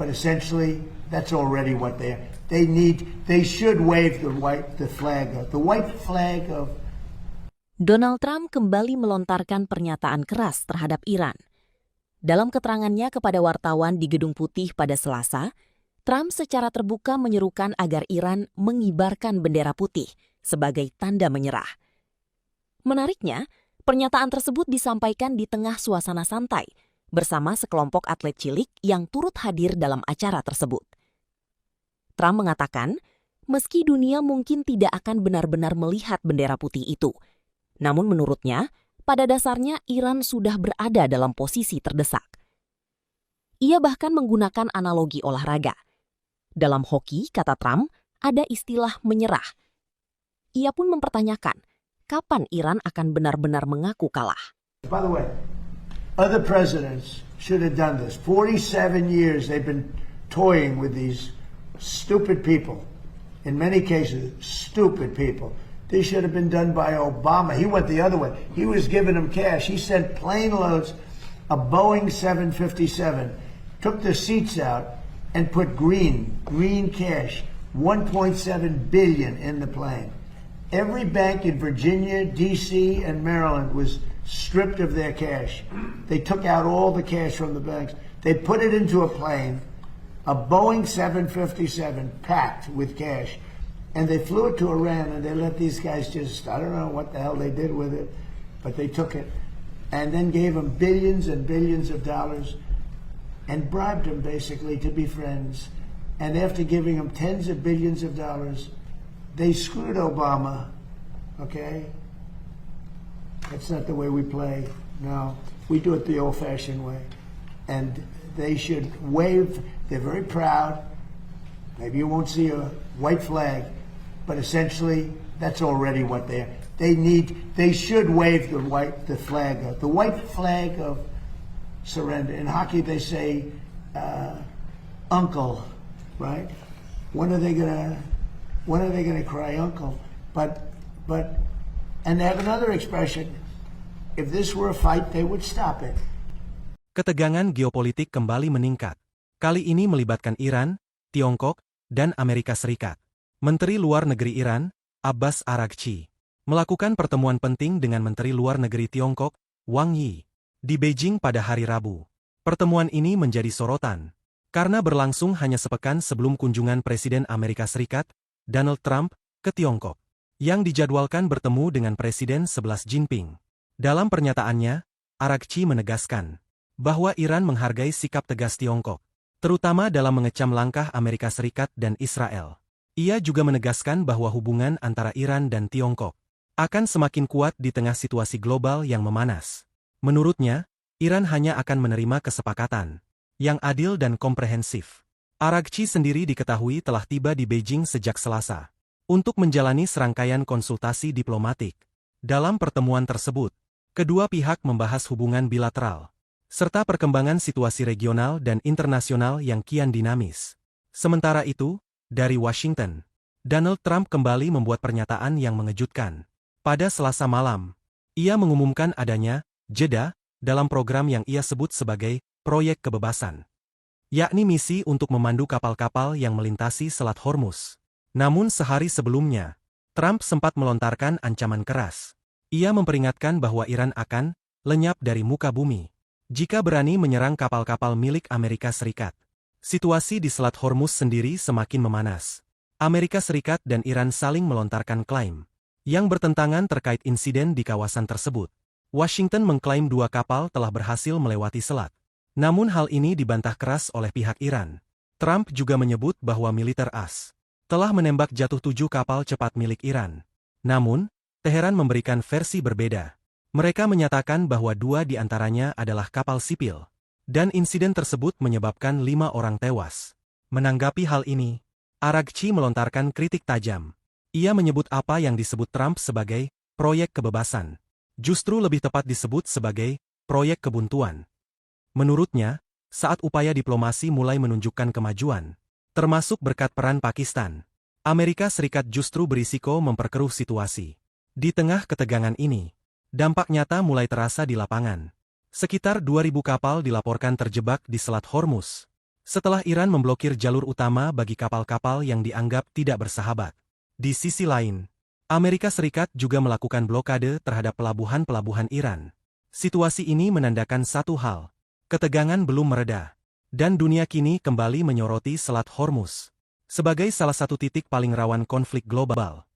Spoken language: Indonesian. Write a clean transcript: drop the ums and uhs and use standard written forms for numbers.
but essentially that's already what they should wave the white flag of. Donald Trump kembali melontarkan pernyataan keras terhadap Iran. Dalam keterangannya kepada wartawan di Gedung Putih pada Selasa, Trump secara terbuka menyerukan agar Iran mengibarkan bendera putih sebagai tanda menyerah. Menariknya, pernyataan tersebut disampaikan di tengah suasana santai bersama sekelompok atlet cilik yang turut hadir dalam acara tersebut. Trump mengatakan, meski dunia mungkin tidak akan benar-benar melihat bendera putih itu, namun menurutnya, pada dasarnya Iran sudah berada dalam posisi terdesak. Ia bahkan menggunakan analogi olahraga. Dalam hoki, kata Trump, ada istilah menyerah. Ia pun mempertanyakan, kapan Iran akan benar-benar mengaku kalah. By the way, other presidents should have done this. 47 years they've been toying with these stupid people. In many cases, stupid people. This should have been done by Obama. He went the other way. He was giving them cash. He sent plane loads of Boeing 757, took the seats out, and put green cash, $1.7 billion in the plane. Every bank in Virginia, D.C., and Maryland was stripped of their cash. They took out all the cash from the banks. They put it into a plane, a Boeing 757 packed with cash. And they flew it to Iran, and they let these guys just, I don't know what the hell they did with it, but they took it and then gave them billions and billions of dollars and bribed them basically to be friends. And after giving them tens of billions of dollars, they screwed Obama, okay? That's not the way we play. No, we do it the old-fashioned way. And they should wave, they're very proud. Maybe you won't see a white flag, but essentially that's already what they should wave the white flag of surrender. In hockey they say uncle, right? When are they gonna cry uncle? But and they have another expression. If this were a fight, they would stop it. Ketegangan geopolitik kembali meningkat. Kali ini melibatkan Iran, Tiongkok, dan Amerika Serikat. Menteri Luar Negeri Iran, Abbas Araghchi, melakukan pertemuan penting dengan Menteri Luar Negeri Tiongkok, Wang Yi, di Beijing pada hari Rabu. Pertemuan ini menjadi sorotan, karena berlangsung hanya sepekan sebelum kunjungan Presiden Amerika Serikat, Donald Trump, ke Tiongkok, yang dijadwalkan bertemu dengan Presiden Xi Jinping. Dalam pernyataannya, Araghchi menegaskan bahwa Iran menghargai sikap tegas Tiongkok, terutama dalam mengecam langkah Amerika Serikat dan Israel. Ia juga menegaskan bahwa hubungan antara Iran dan Tiongkok akan semakin kuat di tengah situasi global yang memanas. Menurutnya, Iran hanya akan menerima kesepakatan yang adil dan komprehensif. Araghchi sendiri diketahui telah tiba di Beijing sejak Selasa untuk menjalani serangkaian konsultasi diplomatik. Dalam pertemuan tersebut, kedua pihak membahas hubungan bilateral serta perkembangan situasi regional dan internasional yang kian dinamis. Sementara itu, dari Washington, Donald Trump kembali membuat pernyataan yang mengejutkan. Pada Selasa malam, ia mengumumkan adanya jeda dalam program yang ia sebut sebagai Proyek Kebebasan, yakni misi untuk memandu kapal-kapal yang melintasi Selat Hormuz. Namun sehari sebelumnya, Trump sempat melontarkan ancaman keras. Ia memperingatkan bahwa Iran akan lenyap dari muka bumi jika berani menyerang kapal-kapal milik Amerika Serikat. Situasi di Selat Hormuz sendiri semakin memanas. Amerika Serikat dan Iran saling melontarkan klaim yang bertentangan terkait insiden di kawasan tersebut. Washington mengklaim 2 kapal telah berhasil melewati selat. Namun hal ini dibantah keras oleh pihak Iran. Trump juga menyebut bahwa militer AS telah menembak jatuh 7 kapal cepat milik Iran. Namun, Teheran memberikan versi berbeda. Mereka menyatakan bahwa 2 di antaranya adalah kapal sipil. Dan insiden tersebut menyebabkan 5 orang tewas. Menanggapi hal ini, Araghchi melontarkan kritik tajam. Ia menyebut apa yang disebut Trump sebagai proyek kebebasan, justru lebih tepat disebut sebagai proyek kebuntuan. Menurutnya, saat upaya diplomasi mulai menunjukkan kemajuan, termasuk berkat peran Pakistan, Amerika Serikat justru berisiko memperkeruh situasi. Di tengah ketegangan ini, dampak nyata mulai terasa di lapangan. Sekitar 2.000 kapal dilaporkan terjebak di Selat Hormuz. setelah Iran memblokir jalur utama bagi kapal-kapal yang dianggap tidak bersahabat. Di sisi lain, Amerika Serikat juga melakukan blokade terhadap pelabuhan-pelabuhan Iran. Situasi ini menandakan satu hal, ketegangan belum mereda, dan dunia kini kembali menyoroti Selat Hormuz sebagai salah satu titik paling rawan konflik global.